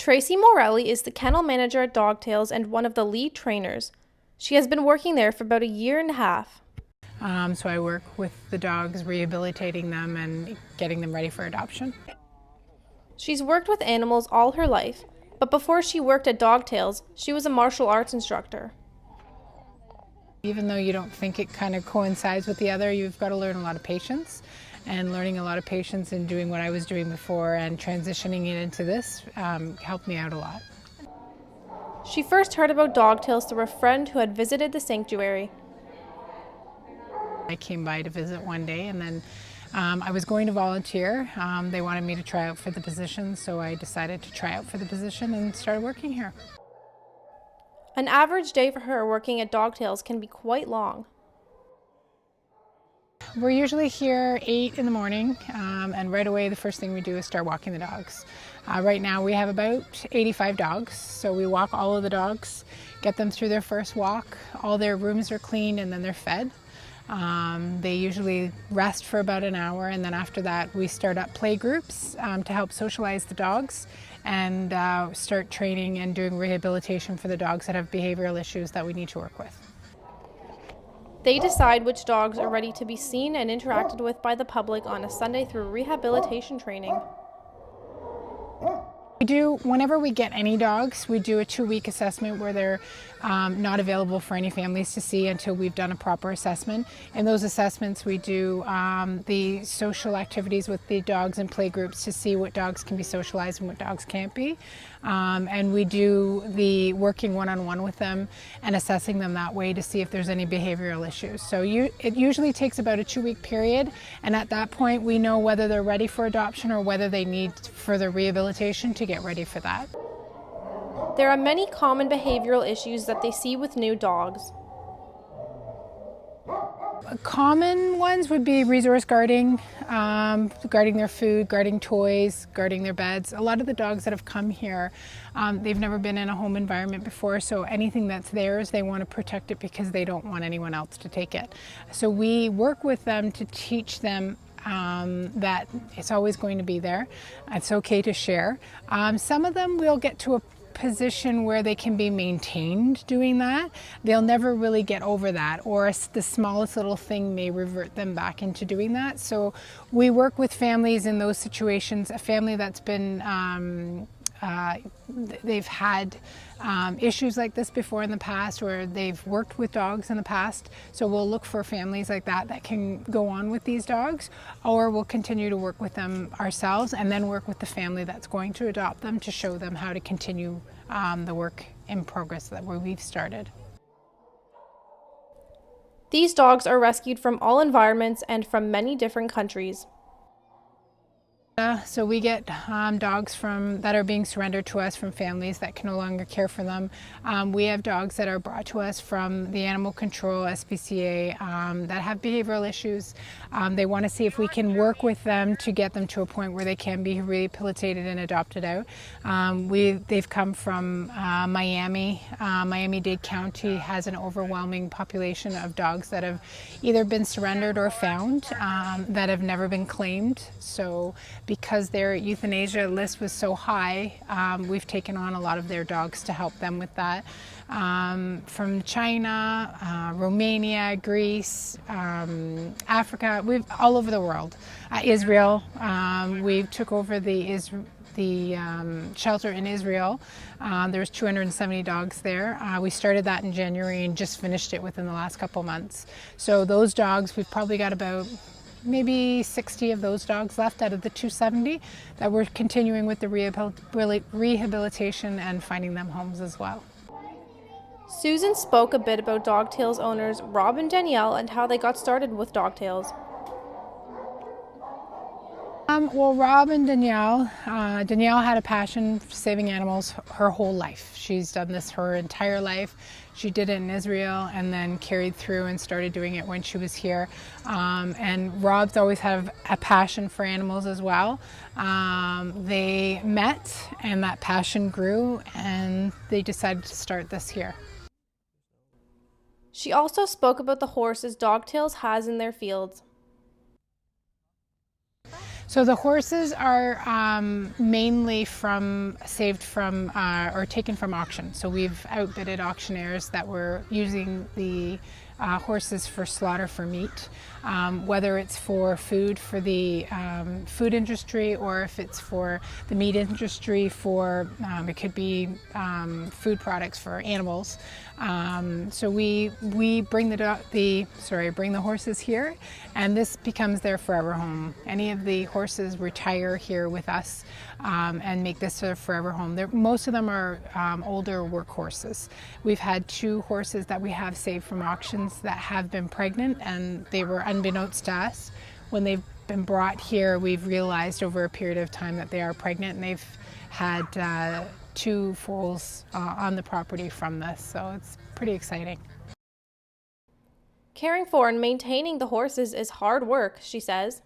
Tracey Morrelli is the kennel manager at Dogtails and one of the lead trainers. She has been working there for about a year and a half. So I work with the dogs, rehabilitating them and getting them ready for adoption. She's worked with animals all her life, but before she worked at Dogtails, she was a martial arts instructor. Even though you don't think it kind of coincides with the other, you've got to learn a lot of patience. And learning a lot of patience and doing what I was doing before and transitioning it into this helped me out a lot. She first heard about Dogtails through a friend who had visited the sanctuary. I came by to visit one day, and then I was going to volunteer. They wanted me to try out for the position, so I decided to try out for the position and started working here. An average day for her working at Dogtails can be quite long. We're usually here 8 in the morning, and right away the first thing we do is start walking the dogs. Right now we have about 85 dogs, so we walk all of the dogs, get them through their first walk. All their rooms are cleaned and then they're fed. They usually rest for about an hour, and then after that we start up play groups to help socialize the dogs and start training and doing rehabilitation for the dogs that have behavioral issues that we need to work with. They decide which dogs are ready to be seen and interacted with by the public on a Sunday through rehabilitation training. Whenever we get any dogs, we do a 2-week assessment where they're not available for any families to see until we've done a proper assessment. In those assessments, we do the social activities with the dogs and play groups to see what dogs can be socialized and what dogs can't be. And we do the working one-on-one with them and assessing them that way to see if there's any behavioral issues. So it usually takes about a 2-week period, and at that point we know whether they're ready for adoption or whether they need further rehabilitation to get ready for that. There are many common behavioral issues that they see with new dogs. Common ones would be resource guarding, guarding their food, guarding toys, guarding their beds. A lot of the dogs that have come here, they've never been in a home environment before, so anything that's theirs, they want to protect it because they don't want anyone else to take it. So we work with them to teach them that it's always going to be there. It's okay to share. Some of them will get to a position where they can be maintained doing that. They'll never really get over that, or the smallest little thing may revert them back into doing that. So we work with families in those situations. A family that's been they've had issues like this before in the past, or they've worked with dogs in the past. So we'll look for families like that that can go on with these dogs, or we'll continue to work with them ourselves and then work with the family that's going to adopt them to show them how to continue the work in progress that we've started. These dogs are rescued from all environments and from many different countries. So we get dogs that are being surrendered to us from families that can no longer care for them. We have dogs that are brought to us from the animal control, SPCA, that have behavioral issues. They want to see if we can work with them to get them to a point where they can be rehabilitated and adopted out. They've come from Miami. Miami-Dade County has an overwhelming population of dogs that have either been surrendered or found that have never been claimed. So because their euthanasia list was so high, we've taken on a lot of their dogs to help them with that. From China, Romania, Greece, Africa, we've all over the world. Israel, we took over the shelter in Israel. There's 270 dogs there. We started that in January and just finished it within the last couple months. So those dogs, we've probably got about maybe 60 of those dogs left out of the 270 that we're continuing with the rehabilitation and finding them homes as well. Susan spoke a bit about Dogtails owners Rob and Danielle and how they got started with Dogtails. Well, Rob and Danielle had a passion for saving animals her whole life. She's done this her entire life. She did it in Israel and then carried through and started doing it when she was here. And Rob's always had a passion for animals as well. They met and that passion grew and they decided to start this here. She also spoke about the horses Dogtails has in their fields. So the horses are mainly saved from or taken from auction. So we've outbidded auctioneers that were using the horses for slaughter for meat, whether it's for food for the food industry, or if it's for the meat industry for it could be food products for animals. So we bring bring the horses here, and this becomes their forever home. Any of the horses retire here with us and make this their forever home. Most of them are older work horses. We've had 2 horses that we have saved from auctions that have been pregnant, and they were unbeknownst to us. When they've been brought here, we've realized over a period of time that they are pregnant, and they've had 2 foals on the property from this, so it's pretty exciting. Caring for and maintaining the horses is hard work, she says.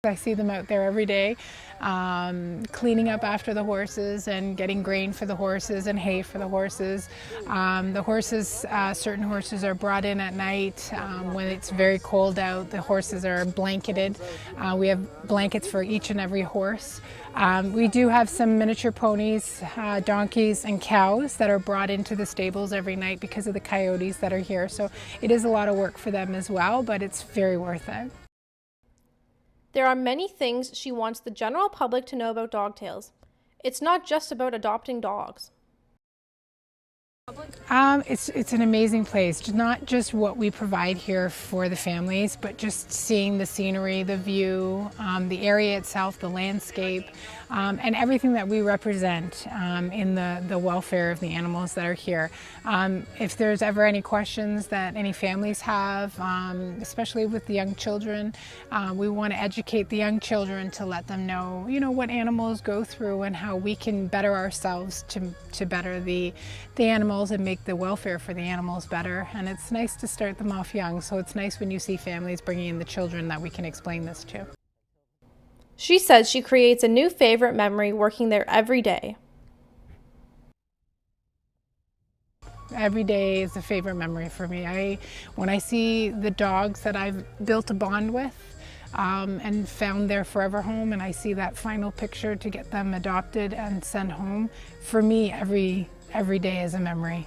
I see them out there every day, cleaning up after the horses and getting grain for the horses and hay for the horses. Certain horses are brought in at night when it's very cold out. The horses are blanketed. We have blankets for each and every horse. We do have some miniature ponies, donkeys, and cows that are brought into the stables every night because of the coyotes that are here. So it is a lot of work for them as well, but it's very worth it. There are many things she wants the general public to know about Dogtails. It's not just about adopting dogs. It's an amazing place. Not just what we provide here for the families, but just seeing the scenery, the view, the area itself, the landscape, and everything that we represent in the welfare of the animals that are here. If there's ever any questions that any families have, especially with the young children, we want to educate the young children to let them know, what animals go through and how we can better ourselves to better the animals and make the welfare for the animals better. And it's nice to start them off young, so it's nice when you see families bringing in the children that we can explain this to. She says she creates a new favorite memory working there every day. Every day is a favorite memory for me. When I see the dogs that I've built a bond with and found their forever home, and I see that final picture to get them adopted and sent home, for me every day is a memory.